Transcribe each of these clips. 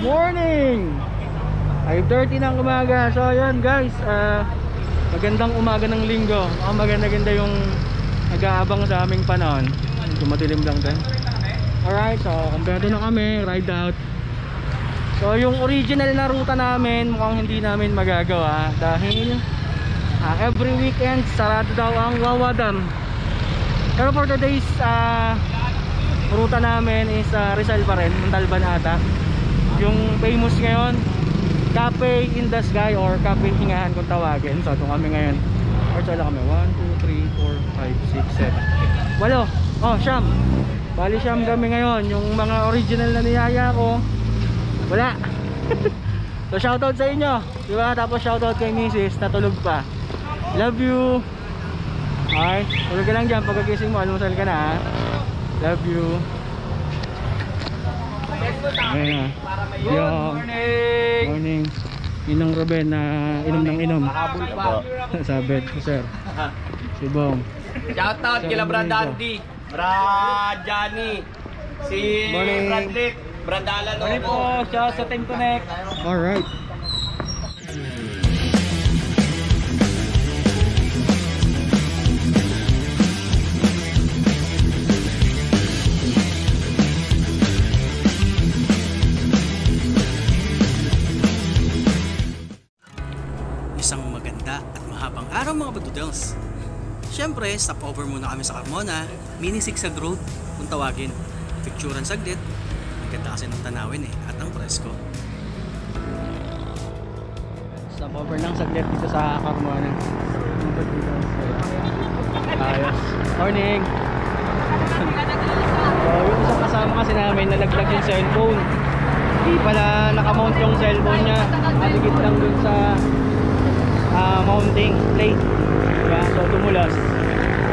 morning! 5:30 ng umaga. So ayan guys, magandang umaga ng linggo. Maganda-ganda yung nag-aabang sa aming panahon. Medyo matilim lang din. Alright, so kumpleto na kami, ride out. So yung original na ruta namin mukhang hindi namin magagawa dahil every weekend sarado daw ang Wawa Dam. Pero for today's ruta namin is Rizal pa rin, Montalban ata. Yung famous ngayon, Cafe in the Sky or Cafe Hingahan kung tawagin. So doon kami ngayon. Or sala kami 1, 2, 3, 4, 5, 6, 7 walo, siyam. Bali siyam kami ngayon. Yung mga original na niyaya ko wala. So shoutout sa inyo, diba? Tapos shoutout kay Mrs. natulog pa. Love you. Alright, tulog ka lang dyan. Pagkagising mo, almusal ka na ha. Love you. Ayan. Good morning! Morning. Inong Ruben na inom ng inom. Nakabul pa. Sabit ko sir. Si Bong. Shoutout kila Brad Andy, Brad Johnny, si Brad Lick, Brad Alan. Morning po, siya sa Team Connect. Alright. Isang maganda at mahabang araw mga Badudels. Siyempre, stopover muna kami sa Carmona, mini Sigsag Road kung tawagin. Picturean saglit, maganda kasi ng tanawin at ang presko. Stopover lang saglit dito sa Carmona. Ayos. Morning. So yung isang kasama kasi namin nalaglag yung cellphone. Hindi pala nakamount yung cellphone niya. Matigit lang dun sa mounting plate, diba? So tumulas,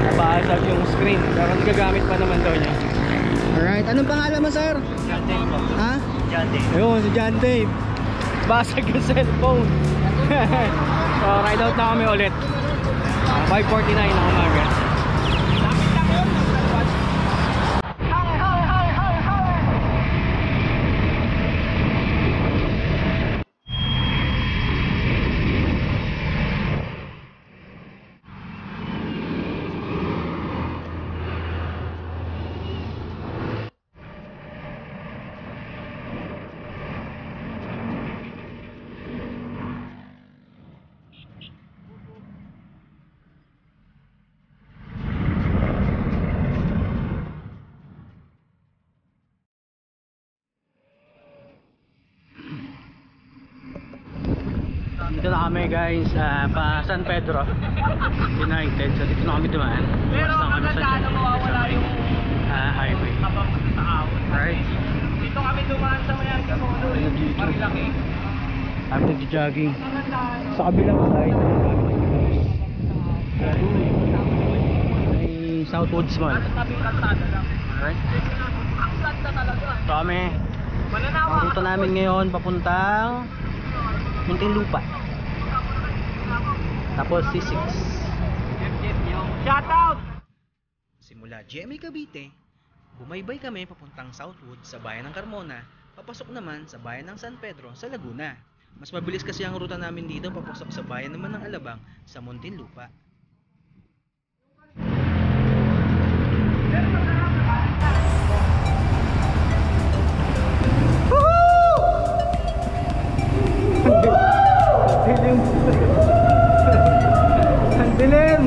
nabaasag yung screen pero gagamit pa naman daw niya. Alright, anong pangalan mo sir? John Dave po. Ha? John Dave. Ayun, si John Dave. Basag yung cellphone. So ride out na kami ulit 5:49 ng umaga. Dito na kami guys, pa San Pedro United. So dito na kami dumaan. Pero maganda na mawawala yung highway. habang sa awon. Alright. Dito kami dumaan sa may Arcamono, Marilaki. Kami nag-jogging sa kabilang side. May Southwoods Mall. Sa tabing kalsada lang. Alright. Ang ganda talaga. So kami, Mananawa. ang ruta namin ngayon papuntang Muntinlupa. Tapos C6. Shoutout! Simula GMA Cavite, bumaybay kami papuntang Southwood sa bayan ng Carmona, papasok naman sa bayan ng San Pedro sa Laguna. Mas mabilis kasi ang ruta namin dito papasok sa bayan naman ng Alabang sa Muntinlupa. Ang dilim!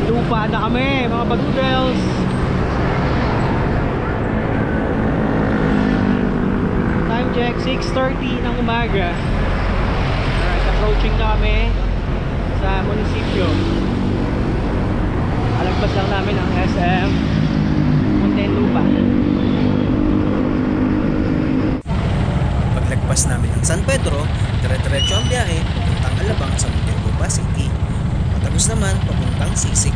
Lupa na kami mga Badudels. Time check 6:30 ng umaga. Alright, approaching na kami sa munisipyo. Alagpas lang namin ang SM Muntinlupa. Paglagpas namin ng San Pedro, dire-diretso ang biyahe papuntang Alabang sa Muntinlupa City. Patagos naman papuntang C6.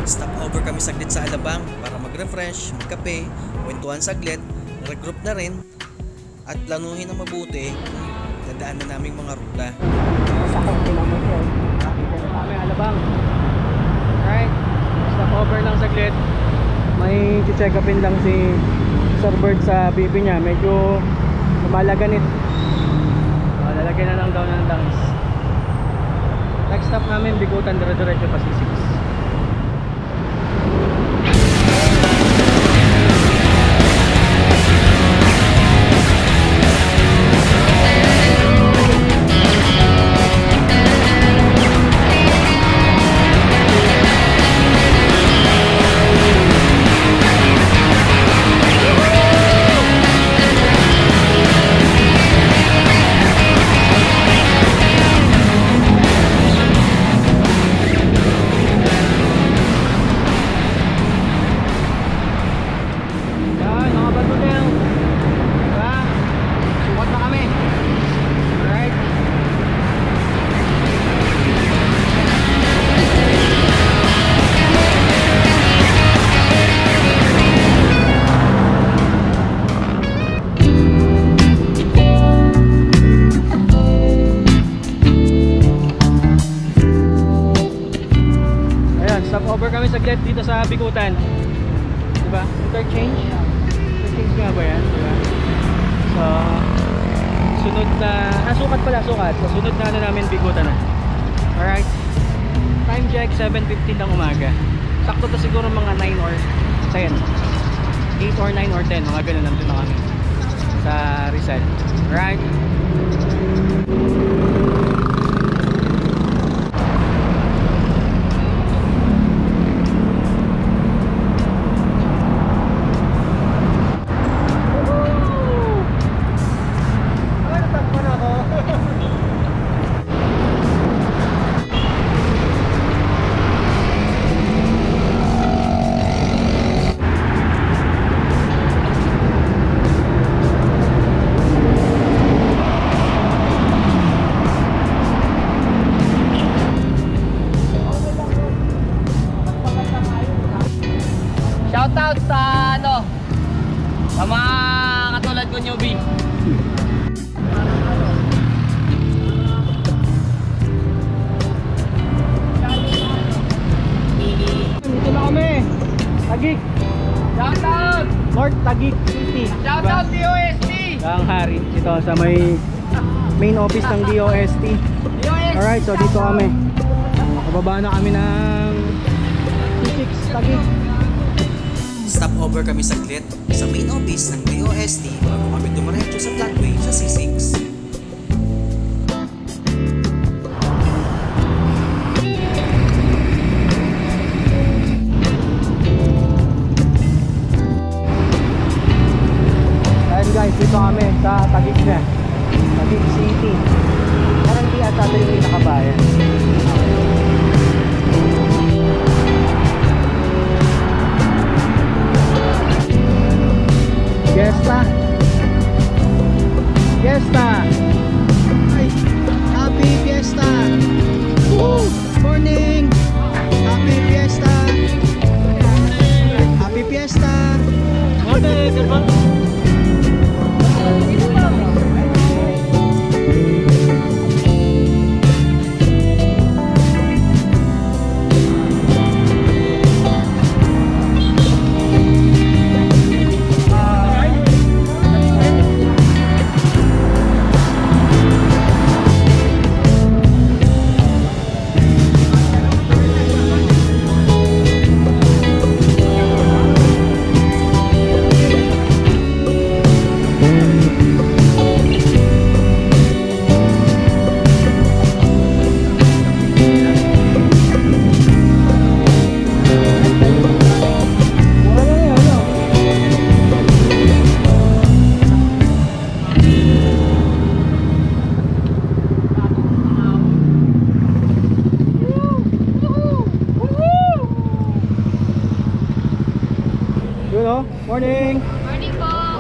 Stop over kami saglit sa Alabang para mag-refresh, magkape, kwentuhan saglit, regroup na rin, at planuhin ng mabuti kung dadaan na naming mga ruta. Sakot naman yun. Dito na kami Alabang. Alright, stop over lang saglit. May check upin lang si Sir Bird sa bibi niya. Medyo lumalaganit. Lalagyan na lang daw ng langis. Next stop namin Bigutan, dire-diretso pa C6. Stop over kami saglit dito sa Bigutan. Diba? Interchange? Interchange nga ba yan? Diba? So, sunod na... sukat pala, sukat. So, sunod na namin Bigutan na. Alright. Time check, 7:15 ng umaga. Sakto to siguro mga 9 or 10. 8 or 9 or 10. Mga ganun nandun na kami sa Rizal. Alright. Shoutout sa sa mga katulad ko newbie. Dito na kami. Taguig. Shoutout! North Taguig City. Shoutout DOST! Ang hari. Ito sa may main office ng DOST. Alright, so dito kami. Pababa na kami ng C6 Taguig. Stop over kami saglit sa main office ng DOST bago kami dumiretso sa flatway sa C6. Ayan guys, dito kami sa Taguig na. Taguig City. Parang di ata ito yung nakabayan. Fiesta. Fiesta. Ay, happy Fiesta. Woo! Morning. Happy Fiesta. Happy Fiesta. Morning, good Morning. Morning po.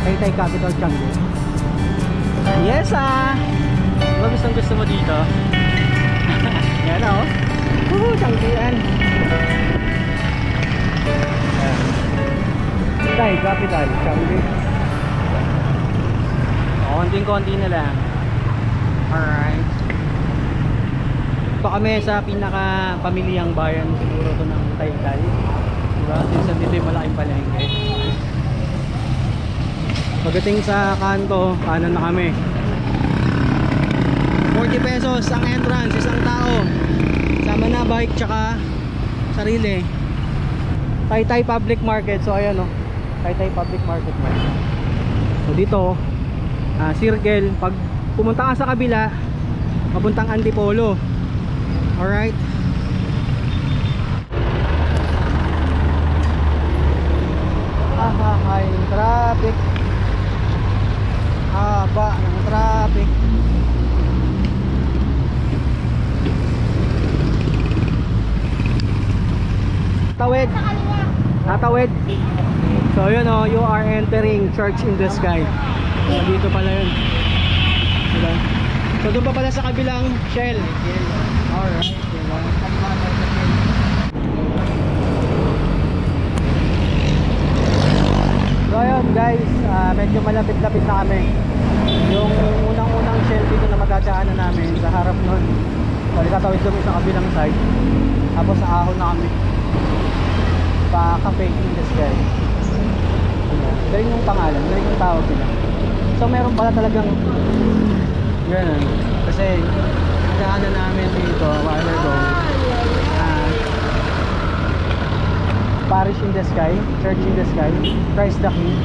Taytay Capital Canggu. Yes Diba gusto mo dito? Yan o. Cangguan. Taytay Capital Canggu. Konting-konti na lang. Alright. Ito kami sa pinaka-pamilyang bayan siguro to ng Taytay. Diba? Since dito yung malaking palengke. Pagdating sa kanto, kanan na kami. 40 pesos ang entrance, isang tao. Sama na bike tsaka sarili. Taytay Public Market. So ayan o, Taytay Public Market mo. So dito, circle. Pag pumunta ka sa kabila, papuntang Antipolo. Alright. Hay, traffic. Haba ng traffic. Tawid. Tatawid. So yun o, you are entering Church in the Sky. So dito pala yun. Diba? So doon pa pala sa kabilang Shell. Alright, diba? So ayun guys, medyo malapit-lapit na kami. Yung unang-unang Shell dito na magdadaanan namin sa harap nun. So tatawid kami sa kabilang side. Tapos ahon na kami pa Cafe in the Sky. Galing yung pangalan, galing yung tawag nila. So meron pala talagang ganun. Kasi nagdaanan namin dito a while ago, Parish in the Sky, Church in the Sky, Christ the King,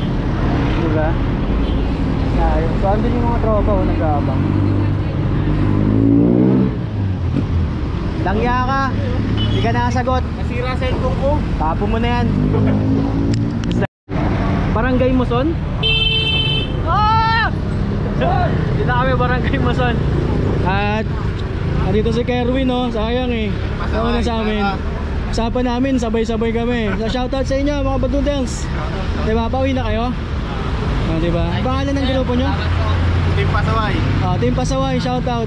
diba? So andun yung mga tropa o nag-aabang. Langya ka, hindi ka nakasagot. Nasira sa cellphone ko. Tapo mo na yan. Barangay Muson? Dito kami Barangay Muson. At dito si Kerwin, no? Sayang eh. Ano na sa amin? Usapan namin, sabay-sabay kami. So shoutout sa inyo mga Badudels. Diba, pauwi na kayo? Diba? Ang pangalan ng grupo nyo? Team Pasaway. Team Pasaway, shoutout.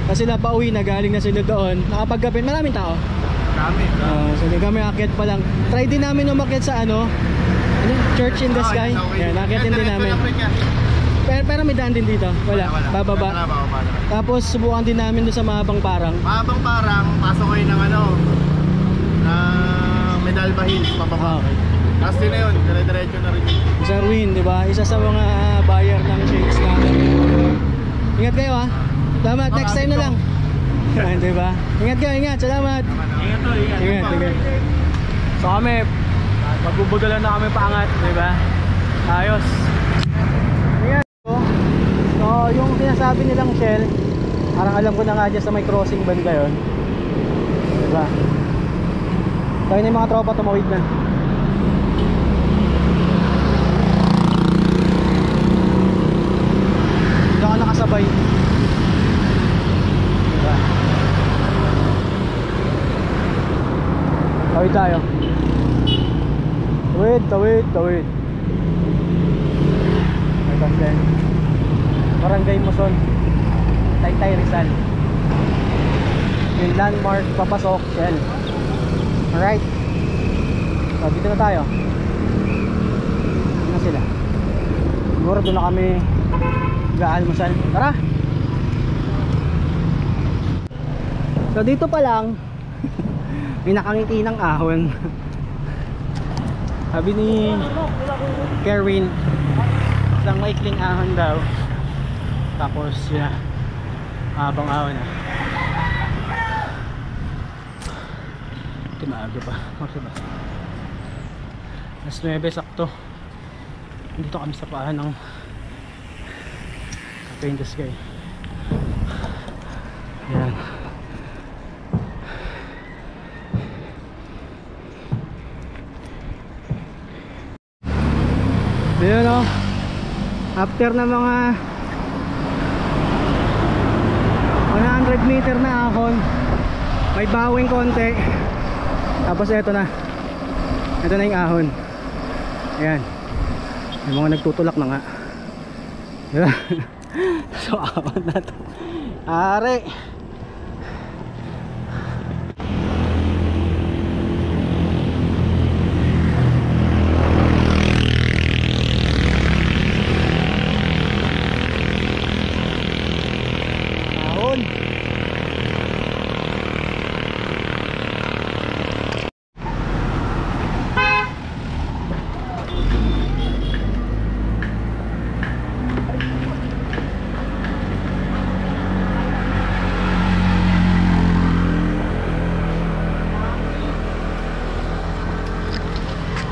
Kasi sila pauwi na, galing na sila doon. Nakapagkapit, maraming tao. Kami. So di kami akit pa lang. Try din namin umakyat sa Church in the Sky. Yan, akitin din namin. Pero may daan din dito. Wala. Bababa. Tapos subukan din namin doon sa Mahabang Parang. Mahabang Parang, pasok kayo ng ng Medalba Hills, pababa. Okay. Tapos din na yun, dire-diretso na rin. Sir Win, di ba? Isa sa mga buyer ng shakes namin. Ingat kayo ha. Salamat, next time na lang. Di ba? Ingat kayo, ingat. Salamat. Ingat. So kami, magbubudulan na kami paangat, di ba? Ayos. Ingat ko. So yung sinasabi nilang Shell, parang alam ko na nga dyan sa may crossing banda yun. Di ba? Tayo na yung mga tropa tumawid na. Hindi ka nakasabay. Diba? Tawid tayo. Tawid. May content. Barangay Muson, Taytay Rizal. Yung landmark papasok Shell. Alright. So dito na tayo. Dito na sila. Siguro doon na kami mag-aalmusal. Tara. So dito pa lang may nakangiti ng ahon. Sabi ni Kerwin, isang maikling ahon daw. Tapos yun na, habang ahon na. Maaga pa. Kasi ba? Alas 9 sakto. Dito kami sa paan ng Cafe in the Sky. Yan. Ayan o. After na mga 100 meter na ahon, may bawing konti. Tapos ito na yung ahon. Ayan. Yung mga nagtutulak na nga. Diba? So ahon na to. Are. Ahon.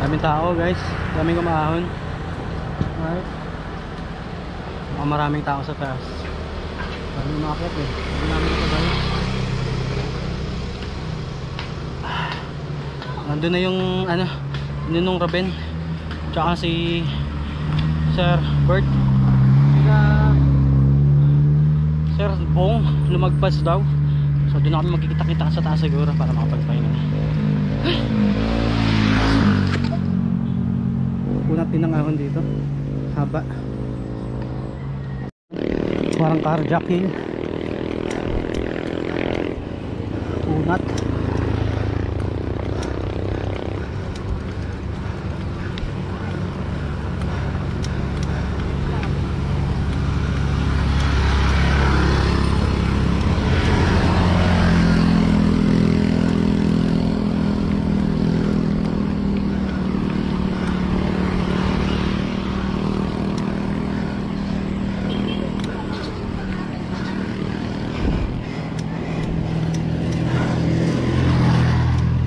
Daming tao guys, daming kumahon. Alright. Maraming tao sa taas. Daming umakyat eh. Hindi namin nakabay. Nandun na yung Ninong Raben, tsaka si Sir Bert, Sir Bong lumagpas daw. So doon na kami magkikita-kita sa taas siguro para makapagpahinga. Punat din ang ahon dito. Haba. Parang carjack hill. Punat.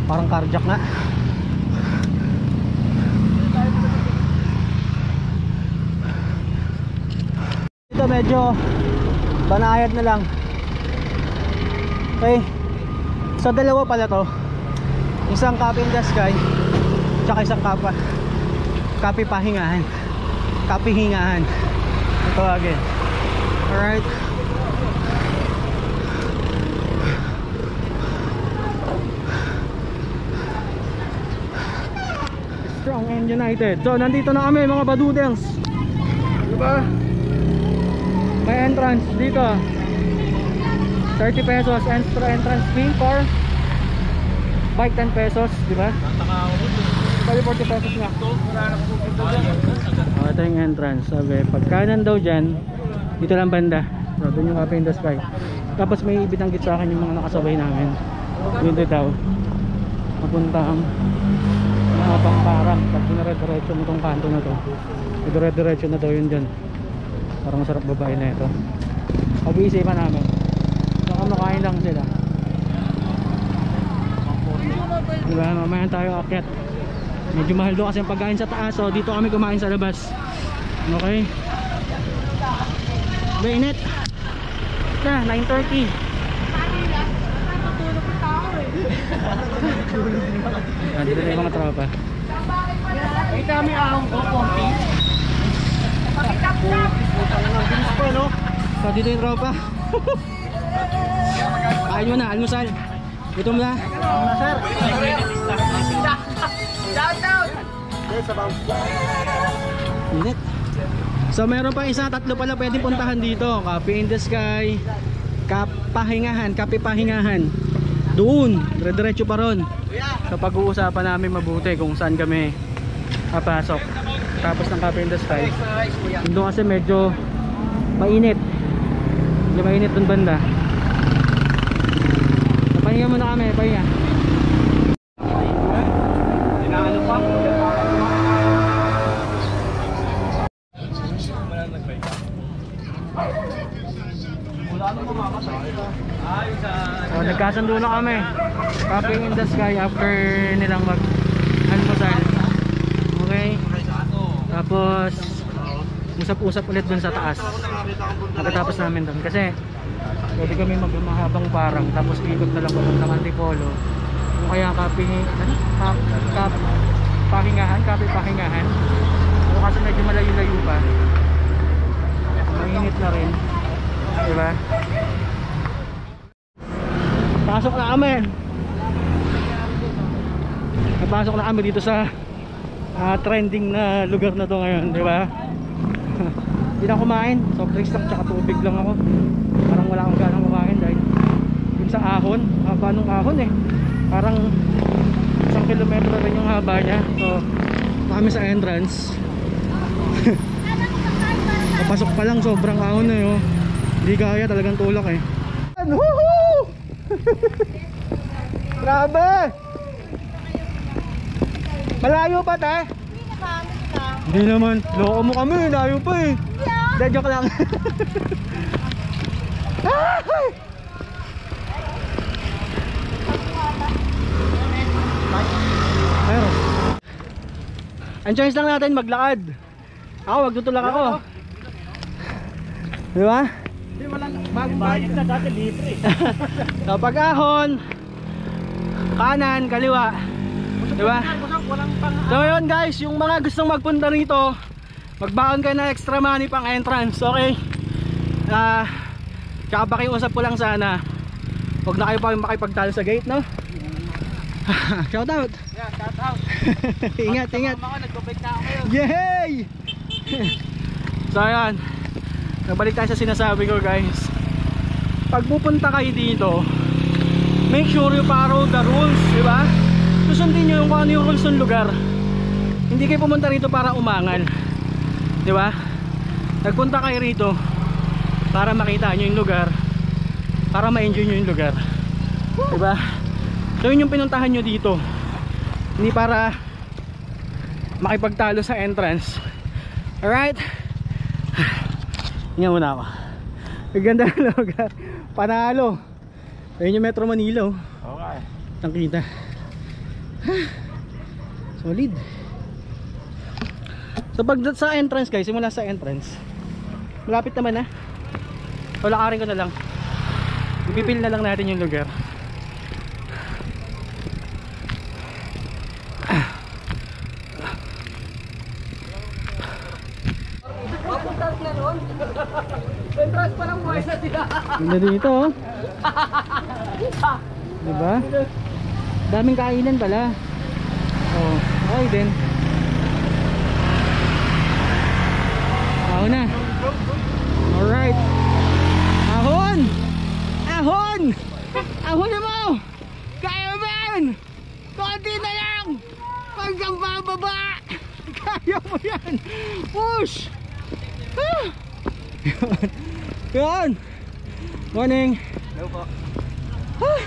Parang carjack nga. Ito medyo banayad na lang. Okay. So dalawa pala to. Isang Cafe in the Sky, tsaka isang Cafe Pahingahan. Cafe Hingahan. Ito again. Alright. Man United. So nandito na kami mga badudels. Diba? May entrance dito. 30 pesos extra entrance fee for bike 10 pesos, diba? Bali 40 pesos nga. Ito yung entrance. Sabi, pag kanan daw dyan, dito lang banda. So doon yung Cafe in the Sky. Tapos may ibinanggit sa akin yung mga nakasabay namin. Dito daw papuntang Mahabang Parang. Pag dinire-diretso mo itong kanto na to, dire-diretso na daw yun dyan. Parang masarap babae na ito. Pag-iisipan namin, baka makain lang sila, diba? Mamaya tayo akyat. Medyo mahal doon kasi ang pagkain sa taas. So dito kami kumain sa labas. Okay, mainit na 9:30. Dito na yung mga tropa. Ay, dami ahong ko, konti. So dito yung tropa. Kain mo na, almusal. Gutom na. Sir. Shout out. Init. So meron pa isa, tatlo pala pwedeng puntahan dito. Cafe in the Sky, Kapahingahan, Kape Pahingahan. Doon, dire-diretso pa ron. So pag-uusapan namin mabuti kung saan kami papasok. Tapos ng Cafe in the Sky, doon kasi medyo mainit. Medyo mainit doon banda. Pahinga muna kami, pahinga. Tinalo pa. Wala nang mamamasay. So nagkasundo na kami. Cafe in the Sky after nilang mag-almusal. Okay. Tapos usap-usap ulit dun sa taas. Pagkatapos namin dun kasi pwede kami magmahabang Parang tapos ikot na lang papuntang Antipolo. O kaya Pahingahan, Kape Pahingahan. So kasi medyo malayo-layo pa. Mainit na rin. Diba? Pasok na kami. Napasok na kami dito sa trending na lugar na to ngayon, di ba? Hindi na kumain, soft drinks lang tsaka tubig lang ako. Parang wala akong ganang kumain dahil yung sa ahon, haba nung ahon eh. Parang 1 kilometro rin yung haba niya. So kami sa entrance. Papasok pa lang sobrang ahon na yun. Hindi kaya, talagang tulak eh. Woohoo! Grabe! Malayo pa te? Hindi naman, loko mo kami, layo pa eh. Hindi, joke lang. Meron. Ang choice lang natin maglakad. Ako, magtutulak ako. Di ba? Hindi, walang bagong bayad na dati libre. So pag-ahon, kanan, kaliwa. Diba? So yun guys, yung mga gustong magpunta rito, magbaon kayo na extra money pang entrance, okay? Tsaka pakiusap ko lang sana, huwag na kayo pa makipagtalo sa gate, no? Shout out! Yeah, shout out. Ingat, ingat! Nag-break na ako ngayon. Yay! So ayan, nagbalik tayo sa sinasabi ko guys. Pag pupunta kayo dito, make sure you follow the rules, diba? Susundin nyo yung kung ano yung rules ng lugar. Hindi kayo pumunta rito para umangal, diba? Nagpunta kayo rito para makita nyo yung lugar, para ma-enjoy nyo yung lugar, diba? So yun yung pinuntahan nyo dito, hindi para makipagtalo sa entrance. Alright? Hinga muna ako. Ganda ng lugar, panalo. Ayun yung Metro Manila, oh. Okay. Tangkita. Solid. So pag sa entrance guys, simula sa entrance, malapit naman na. So lakarin ko na lang. Ipipil na lang natin yung lugar. Entrance pa lang buhay na sila. Ganda dito, oh. Diba? Daming kainan pala. Oh, okay din. Ako na. Alright. Ahon! Ahon! Ahon na mo! Kaya mo yan! Konti na lang! Hanggang bababa! Kaya mo yan! Push! Ah! Yan! Morning! Hello po. Ah!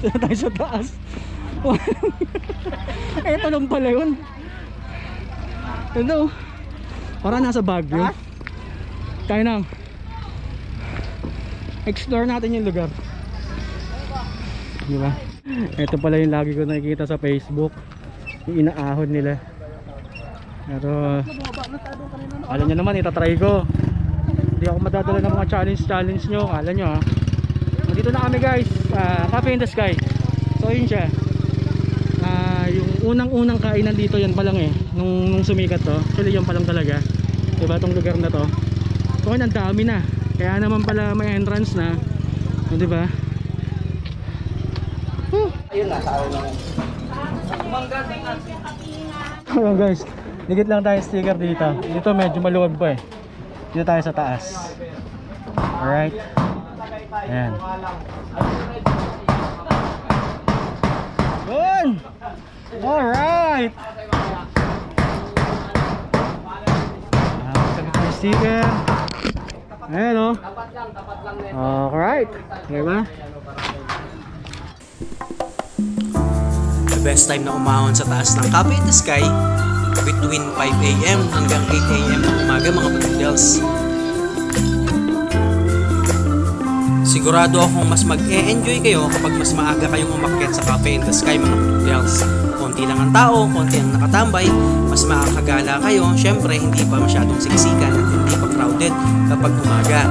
Dito tayo sa taas. Eto lang pala yun. Hello. Para nasa Baguio. Tayo na. Explore natin yung lugar. Diba? Ito pala yung lagi ko nakikita sa Facebook. Yung inaahon nila. Pero alam nyo naman, itatry ko. Hindi ako madadala ng mga challenge nyo. Alam nyo ha. Dito na kami guys, Cafe in the Sky. So yun siya. Yung unang kainan dito, yan pa lang eh. Nung sumikat to. Actually yan pa lang talaga. Diba itong lugar na to. So ang dami na. Kaya naman pala may entrance na. Diba? Ayun na, sa na. Ayan guys, dikit lang tayo sticker dito. Dito medyo maluwag pa eh. Dito tayo sa taas. Alright. Ayan. Good! Alright! Sakit yung sticker. Ayan o. Alright. Diba? The best time na umahon sa taas ng Cafe in the Sky between 5 AM hanggang 8 AM ng umaga mga kapitals. Sigurado akong mas mag-e-enjoy kayo kapag mas maaga kayong umakyat sa Cafe in the Sky mga kapitals. Konti lang ang tao, konti ang nakatambay, mas makakagala kayo. Syempre hindi pa masyadong siksikan at hindi pa crowded kapag umaga.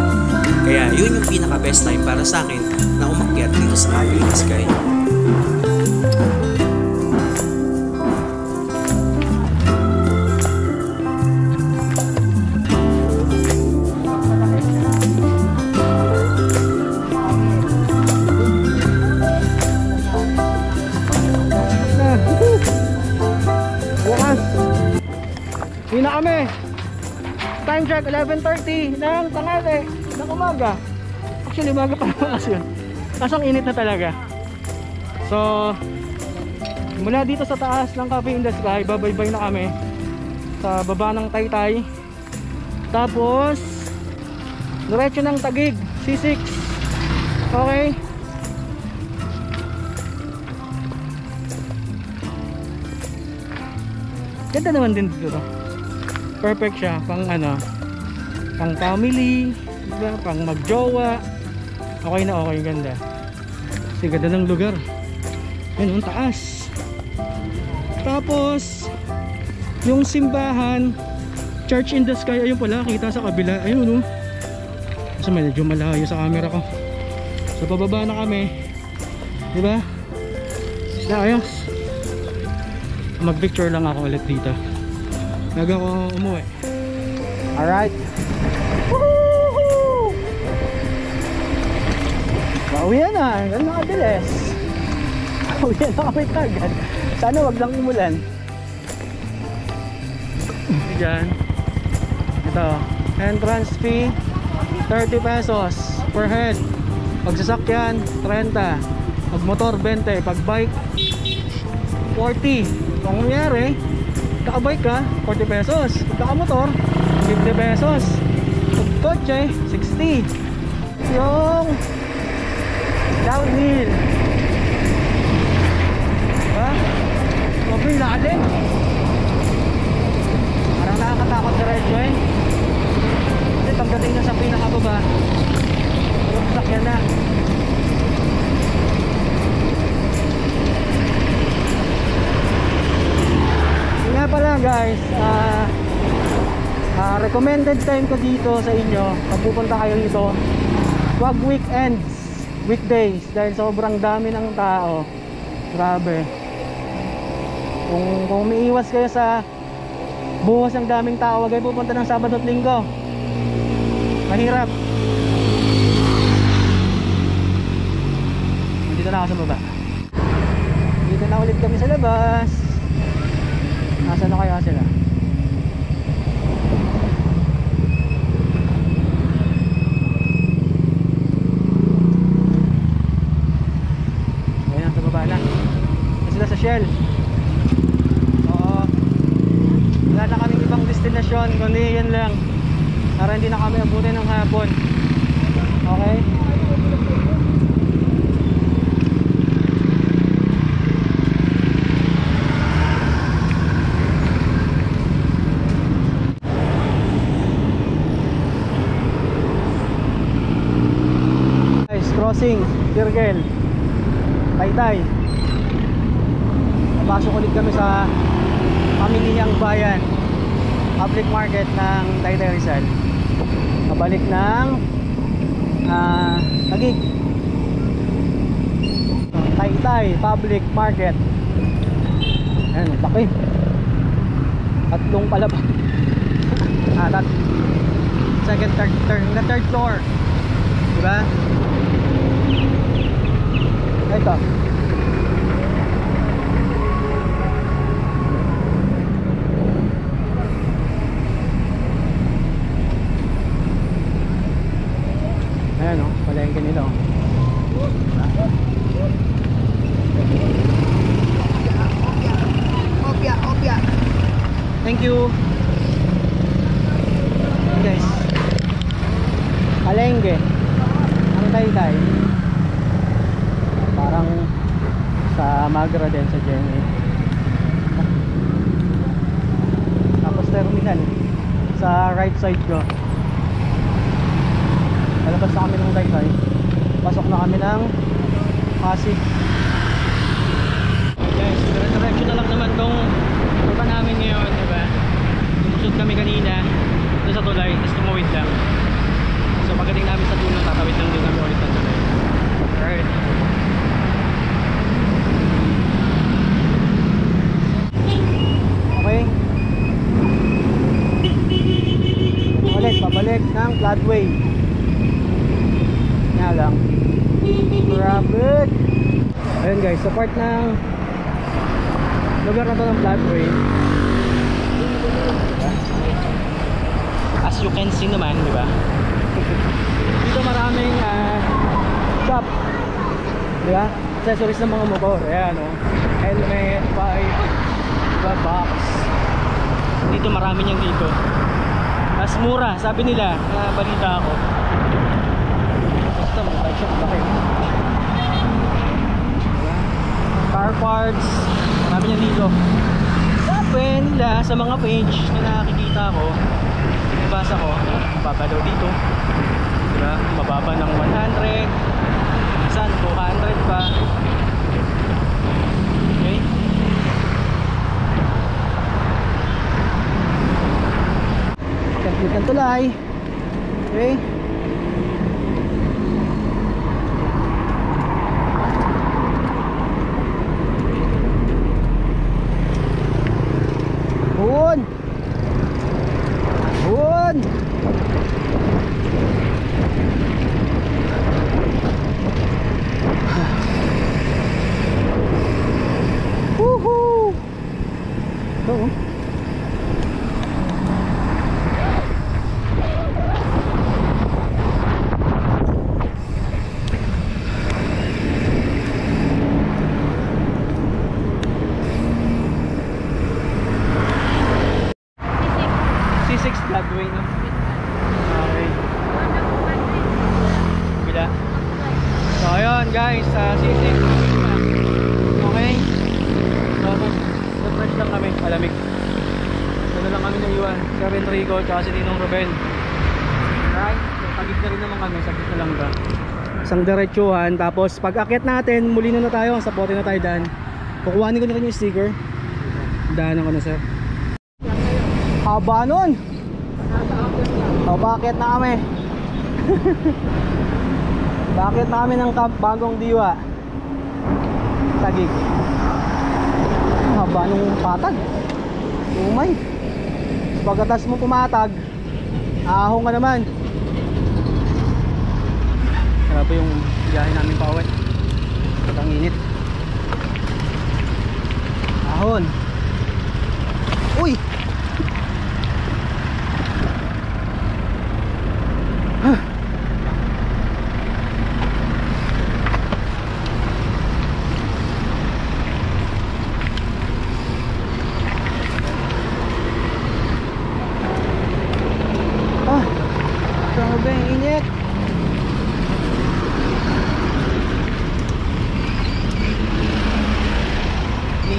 Kaya yun yung pinaka best time para sa akin na umakyat dito sa Cafe in the Sky. Yun na kami. Time check 11:30 ng tanghali ng umaga. Actually umaga pa naman kasi yun. Kaso ang init na talaga. So mula dito sa taas ng Cafe in the Sky, babaybay na kami sa baba ng Taytay. Tapos diretso ng Taguig C6. Okay. Ganda naman din dito. Perfect siya pang ano, pang family, diba? Pang magjowa. Okay na okay, ganda. Kasi ganda ng lugar. Ayun, ang taas. Tapos yung simbahan, Church in the Sky, ayun pala, kita sa kabila. Ayun, no. Kasi medyo malayo sa camera ko. So pababa na kami. Diba? Ayos. Mag-picture lang ako ulit dito bago ako umuwi. Alright. Woohoo! Pauwian na. Ganun nakabilis. Pauwian na kami kagad. Sana wag lang umulan. Diyan. Ito. Entrance fee 30 pesos per head. Pag sasakyan 30. Pag motor 20. Pag bike 40. Kung nangyari, kakabike ka, 40 pesos. Pag kakamotor, 50 pesos. Pag kotse, 60. Yung downhill. Diba? Sobrang lalim. Parang nakakatakot sa red joint. Kasi pagdating na sa pinakababa, parang sakyan na. Nga pala guys, recommended time ko dito sa inyo pag pupunta kayo dito, wag weekends, weekdays, dahil sobrang dami ng tao. Grabe. Kung umiiwas kayo sa buhos ng daming tao, wag kayo pupunta ng Sabado at Linggo. Mahirap. Dito na ako sa baba. Dito na ulit kami sa labas. Nasaan na kaya sila? mamasyal. Oo. Wala na kaming ibang destinasyon kundi yan lang, para hindi na kami abutin ng hapon. Okay? Guys, crossing Circle Taytay. Napasok ulit kami sa pamilihang bayan, public market ng Taytay Rizal. Pabalik ng Taguig. Taytay Public Market. Ayan, laki. Tatlong palaba. Second, third floor. Diba? Ito. Ayan o, palengke nila o. Opya. Thank you. Ayan guys, palengke ang Taytay. Parang sa Magra din sa Jenny. Tapos terminal sa right side ko. Palabas na kami ng Taytay, pasok na kami ng Pasig. Guys, dire-diretso na lang naman tong ruta namin ngayon, diba? Lumusod kami kanina doon sa tulay, tapos tumuwid lang. So pagdating namin sa dulo, tatawid lang din kami ulit ng tulay. Alright. Okay. Ulit, pabalik ng Floodway. Nga lang, traffic. Ayun guys, sa part ng lugar na to ng Floodway, as you can see naman, di ba? Dito maraming shop, di ba? Accessories ng mga motor. Ayan o, helmet, bike, diba, box. Dito marami niyang dito. Mas mura, sabi nila, balita ako. Basta mga bike shop laki. Diba? Car parts, marami niyang dito. Sabi nila sa mga page na nakikita ko, nabasa ko, mababa daw dito, diba? Mababa ng 100, saan 200 pa. Okay, complete ng tulay. Okay, Hun! Woohoo! Ito oh. C6 Floodway no? Okay. Bila. So ayun guys, C6 okay. So refresh lang kami, malamig. Ano lang kami naiwan, Sir Enrico at si Ninong Ruben. Right, so pagig na rin naman kami, sakit na lang ba. Isang diretsuhan, tapos pag akyat natin, muli na tayo, sa pote na tayo daan. Kukuhanin ko na rin yung sticker. Daanan ko na sir. Haba nun. O bakit na kami? Bakit na kami ng Bagong Diwa Taguig. Haba nung patag. Umay. Pagkatas mo pumatag, ahong ka naman. Grabe yung biyahe namin pa uwi. Ang init. Ahon. Uy!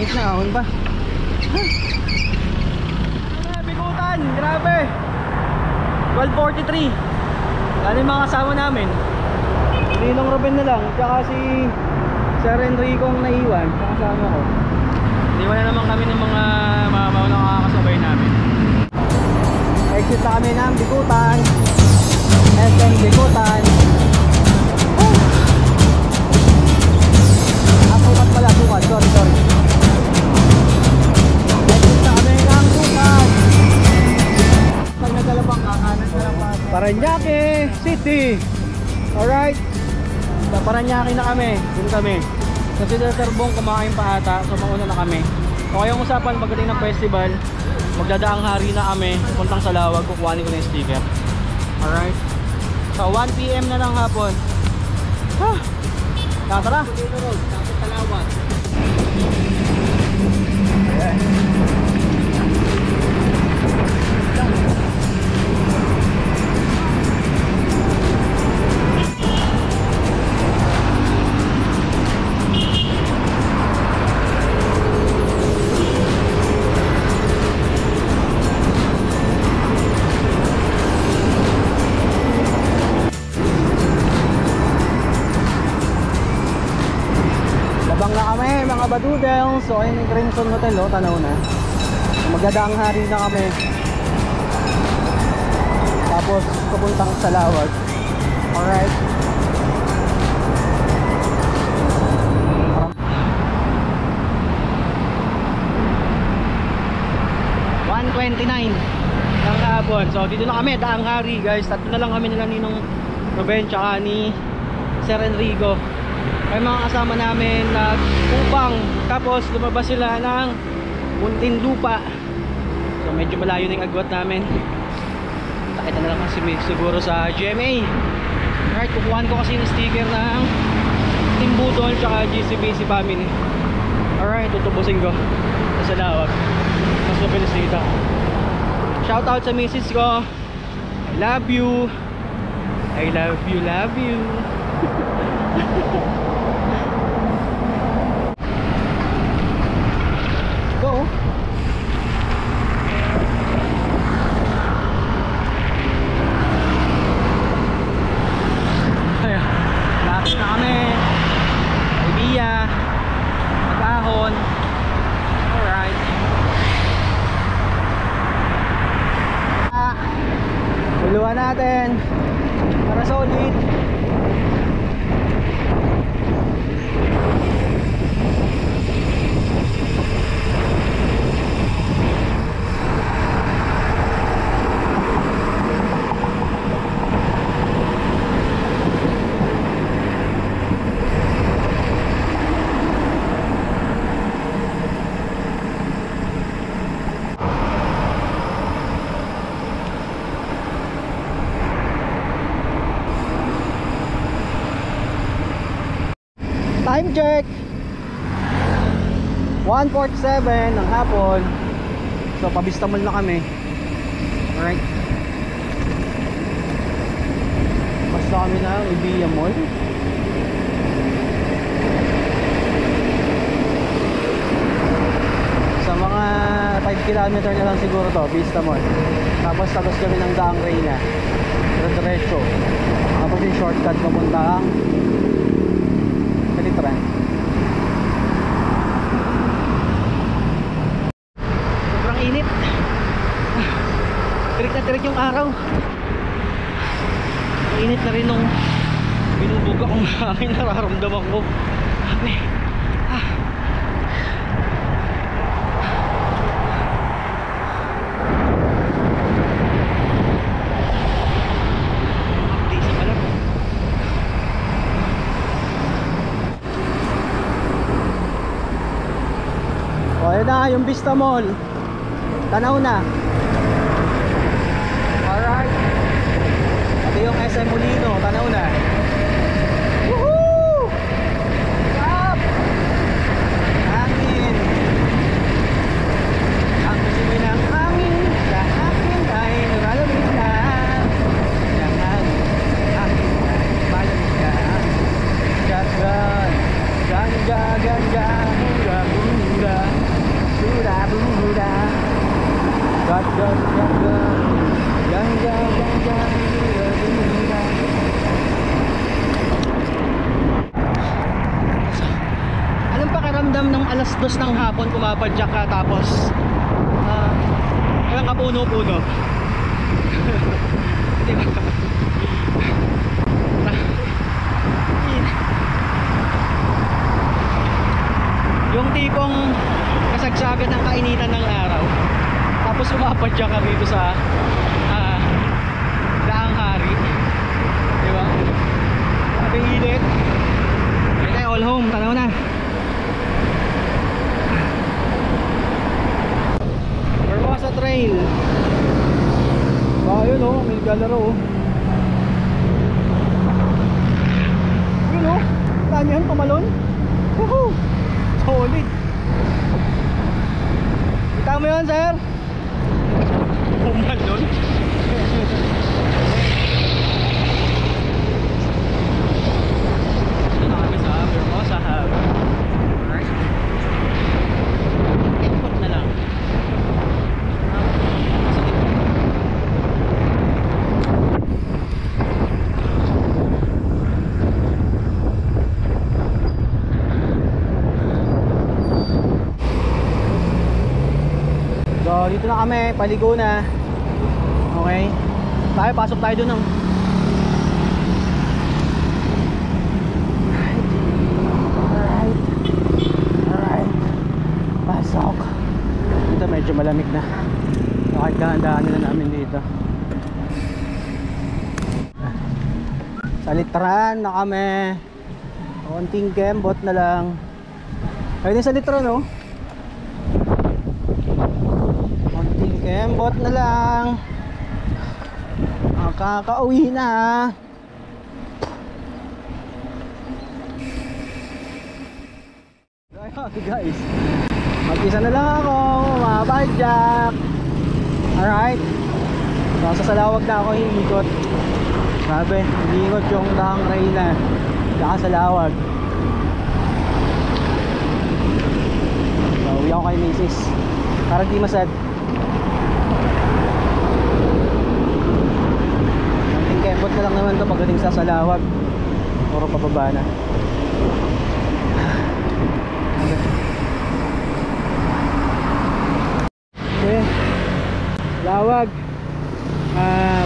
Init na, ahon pa. Bikutan, grabe. 12:43. Yan yung mga kasama namin. Ninong Ruben na lang, tsaka si Sir Enrico ang naiwan, kasama ko. Iniwan na naman kami ng mga maunang kakasabay namin. Exit na kami ng Bikutan, SM Bikutan. Sukat pala, sukat, sorry. Exit na kami ng sukat. Pag nagkalabang kakanan na lang pa. Parañaque City. Alright. Sa Parañaque na kami, dun kami. Kasi sa Terbong kumakain pa ata, so mauna na kami. Okay yung usapan pagdating ng festival, magdadaang hari na kami, puntang Salawag, kukuhanin ko na yung sticker. Alright. So 1 PM na lang hapon. Tara. Salawag. Ayan. Labang na kami mga badudel. So ayun yung Crimson Hotel, oh, tanaw na. Magdadaang hari na kami. Tapos papuntang Salawag. Alright. ng hapon. So dito na kami, daang hari guys. Tatlo na lang kami nila Ninong Ruben tsaka ni Sir Enrico. May mga kasama namin nagupang, tapos lumabas sila ng Muntinlupa. So medyo malayo na yung agwat namin. Nakita na lang kasi siguro sa GMA. Alright, kukuhaan ko kasi yung sticker ng Team Budol tsaka GCBC family. Alright, tutubusin ko sa Salawag. Mas mabilis dito. Shoutout sa misis ko. I love you. I love you, love you. Go. Ayun, lapit na kami. Ibiya, Magahon. Alright. Tuluan natin para solid. Time check 1:47 ng hapon. So pabista mall na kami. Alright, basta kami na Ibiya Mall. Sa mga 5 km na lang siguro to, Vista Mall. Tapos tagos kami ng Daang Reyna, diretso. Tapos yung shortcut papunta ang Litran. Sobrang init. Tirik na tirik yung araw. Init na rin nung binubuga kong hangin. Nararamdaman ko. Sabi, ayun na yung Vista Mall, tanaw na. Alright, ito yung SM Molino, tanaw na. Woohoo! Up! Hangin, ang simoy ng hangin sa akin ay lumalamig na. Ang hangin sa akin ay lumalamig na. Shotgun, ganja, ganja, hungga, hungga. Buddha. God, God, God, God. Ganja, ganja, Buddha. Anong pakiramdam ng alas 2 ng hapon pumapadyak ka tapos walang kapuno-puno? Di ba? Yung tipong kasagsagan ng kainitan ng araw tapos umapadyak ka dito sa daang hari, di ba? Sabing init. Okay, all home, tanaw na. Formosa Trail. Yun o, may galaro o. Yun o, saan yan? Pamalon? Woohoo! Solid. Kita mo yun, sir? Pumalon? Ito na kami sa Formosa Hub. Alright. Ikot na lang. So dito na kami, paligo na. Okay. Tayo, pasok tayo dun ng Alright. Pasok. Dito medyo malamig na. Kahit dahan-dahan na namin dito. Sa litran na kami. Konting kembot na lang. Ayun din sa litran, no? Kembot na lang. Kakauwi na. Guys, mag-isa na lang ako, mapadyak. Alright. So sa Salawag na ako hiikot. Sabi, hiikot yung Daang Reyna saka Salawag. So uwi ako kay Mrs. Parang di masad. Kembot na lang naman ito pagdating sa Salawag. Puro pababa na. Okay. Salawag.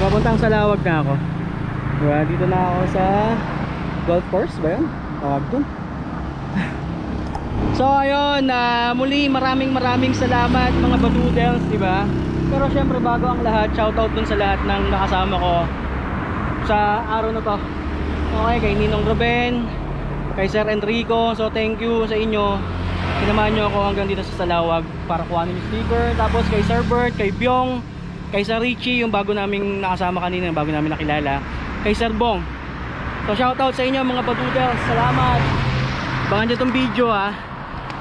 Papuntang Salawag na ako. Diba? Dito na ako sa golf course ba yun? Tawag dun. So ayun, muli maraming salamat mga Badudels, diba? Pero syempre bago ang lahat, shoutout dun sa lahat ng nakasama ko sa araw na to. Okay, kay Ninong Ruben, kay Sir Enrico. So thank you sa inyo. Sinamahan nyo ako hanggang dito sa Salawag para kuhanin yung sticker. Tapos kay Sir Bert, kay Byong, kay Sir Richie, yung bago naming nakasama kanina, yung bago namin nakilala, kay Sir Bong. So shoutout sa inyo mga Badudels. Salamat. Abangan nyo tong video ha.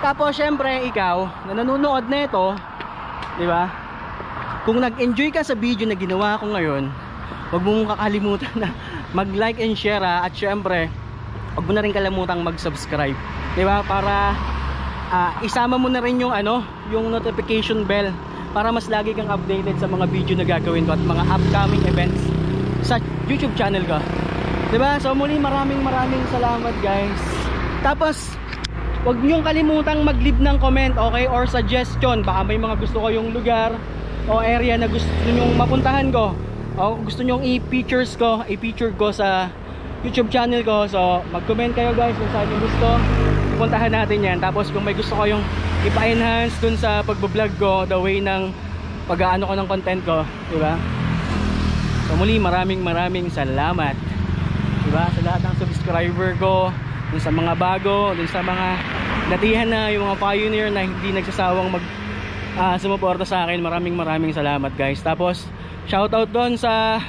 Tapos syempre ikaw na nanonood nito, di ba? Kung nag-enjoy ka sa video na ginawa ko ngayon, huwag mong kakalimutan na mag-like and share ha. At syempre huwag mo na rin kalimutang mag-subscribe, diba? Para isama mo na rin yung yung notification bell para mas lagi kang updated sa mga video na gagawin ko at mga upcoming events sa YouTube channel ko, diba? So muli maraming salamat guys. Tapos huwag niyong kalimutang mag-leave ng comment, okay? Or suggestion, baka may mga gusto ko yung lugar o area na gusto nyong mapuntahan ko, o gusto nyong i-feature ko sa YouTube channel ko. So mag-comment kayo guys kung saan yung gusto, pupuntahan natin yan. Tapos kung may gusto ko yung ipa-enhance dun sa pagbablog ko, the way ng pag-aano ko ng content ko, diba? So muli maraming salamat, diba? Sa lahat ng subscriber ko, dun sa mga bago, dun sa mga datihan na, yung mga pioneer na hindi nagsasawang sumuporta sa akin, maraming salamat guys. Tapos shoutout doon sa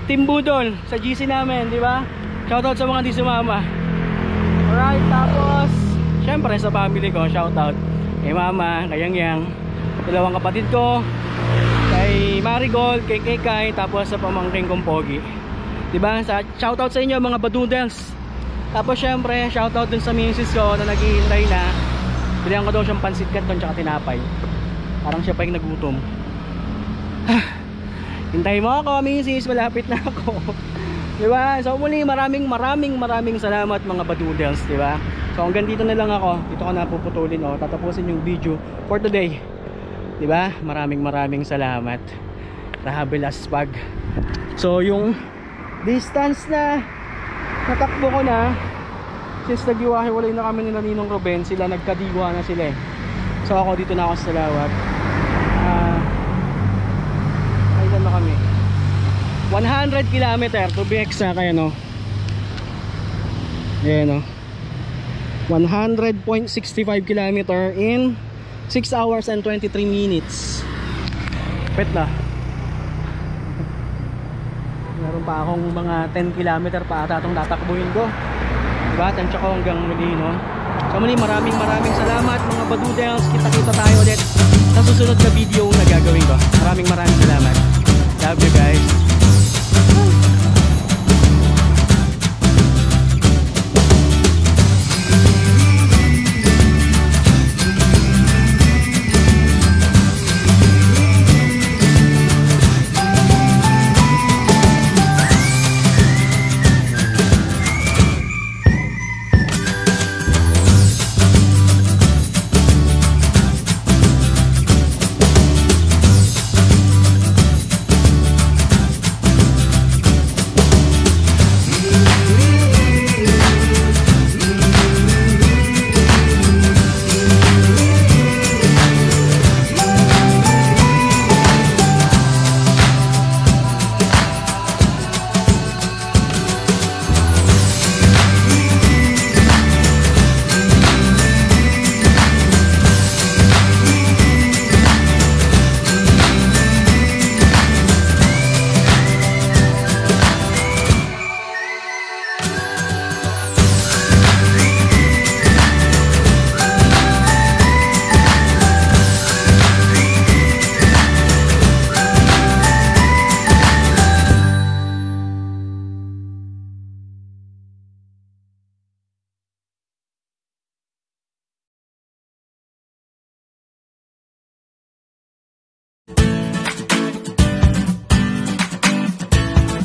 Team Budol, sa GC namin, di ba? Shoutout sa mga di sumama. Alright, tapos syempre sa family ko, shoutout kay mama, kay Yang, dalawang kapatid ko, kay Marigold, kay Kekay, tapos sa pamangking kong Pogi, di ba? Shoutout sa inyo mga Badudels. Tapos syempre shoutout dun sa misis ko na naghihintay na. Bilihan ko daw siyang pansit canton tsaka tinapay. Parang siya pa yung nagutom. Hintay mo ako, misis, malapit na ako. Diba? So muli, maraming salamat mga badoodles, diba? So hanggang dito na lang ako. Dito ko na puputulin, oh. Tatapusin yung video for today. Diba? Maraming salamat. Rahabel Aspag. So yung distance na natakbo ko na, since naghiwa-hiwalay na kami nila Ninong Ruben, sila nagkadiwa na sila eh. So ako dito na ako sa Salawat. Kailan na kami? 100 km to be exact, kaya no. Ayan no. 100.65 km in 6 hours and 23 minutes. Pet na. Meron pa akong mga 10 km pa ata itong tatakbuhin ko. Diba? Tansya ko hanggang muli, no? So muli, maraming salamat mga badoodles. Kita-kita tayo ulit sa susunod na video na gagawin ko. Maraming salamat. Love you guys.